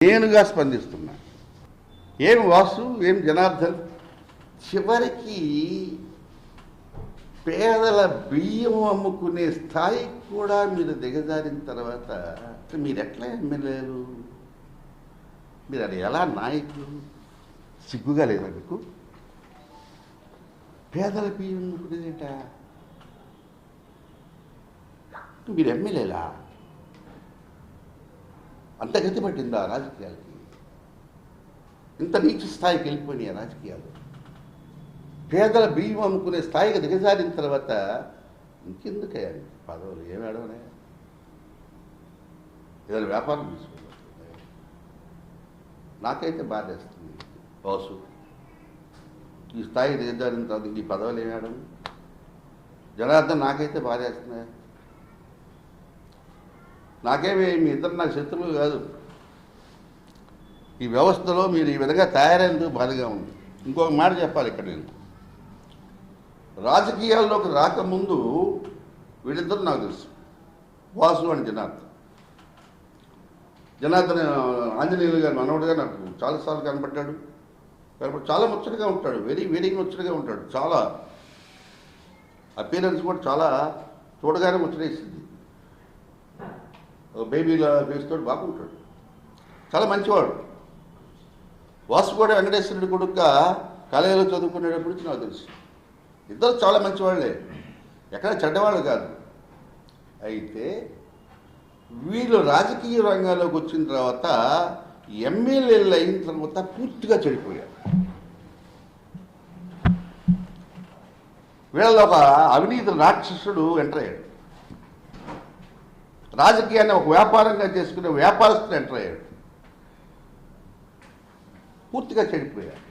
నేనుగా స్పందిస్తున్నా. ఏం వాసు, ఏం జనార్దన్, చివరికి పేదల బియ్యం అమ్ముకునే స్థాయికి కూడా మీరు దిగజారిన తర్వాత మీరు ఎట్లా ఎమ్మెల్యేలు? మీరు అది ఎలా నాయకులు? సిగ్గుగా లేదా మీకు? పేదల బియ్యం అమ్ముకునేదేంట? మీరు ఎమ్మెల్యేలా? అంత గతి పట్టిందా రాజకీయాలకి? ఇంత నీచ స్థాయికి వెళ్ళిపోయినాయి రాజకీయాలు. పేదల బియ్యం అమ్ముకునే స్థాయికి దిగజారిన తర్వాత ఇంకెందుకయ్యా పదవులు? ఏమి అడవనే? ఏదైనా వ్యాపారం తీసుకోవాలి. నాకైతే బాధేస్తుంది బాసు. ఈ స్థాయికి దిగజారిన తర్వాత ఈ పదవులు ఏమి అడవు? జనార్దన్, నాకైతే బాధేస్తున్నాయి. నాకేమి మీ ఇద్దరు నాకు శత్రువులు కాదు. ఈ వ్యవస్థలో మీరు ఈ విధంగా తయారైనందుకు బాధగా ఉంది. ఇంకొక మాట చెప్పాలి ఇక్కడ. నేను రాజకీయాల్లోకి రాకముందు వీళ్ళిద్దరు నాకు తెలుసు, వాసు అని జనార్దన్ ఆంజనేయులు గారు మనవడుగా నాకు చాలాసార్లు కనపడ్డాడు. చాలా ముచ్చటగా ఉంటాడు, వెరీ వెరీ ముచ్చటగా ఉంటాడు. చాలా అపీరెన్స్ కూడా చాలా చూడగానే ముచ్చటేసింది. బేబీలా ఫేస్తో బాగుంటాడు, చాలా మంచివాడు. వాసు కూడా వెంకటేశ్వరుడి కొడుక కాలేజీలో చదువుకునేటప్పుడు నుంచి నాకు తెలుసు. ఇద్దరు చాలా మంచివాళ్ళే, ఎక్కడ చెడ్డవాళ్ళు కాదు. అయితే వీళ్ళు రాజకీయ రంగంలోకి వచ్చిన తర్వాత ఎమ్మెల్యేలు అయిన తర్వాత పూర్తిగా చెడిపోయారు. వీళ్ళలో ఒక అవినీతి రాక్షసుడు ఎంటర్ అయ్యాడు. రాజకీయాన్ని ఒక వ్యాపారంగా చేసుకునే వ్యాపారస్తుడు ఎంటర్ అయ్యాడు. పూర్తిగా చెడిపోయాడు.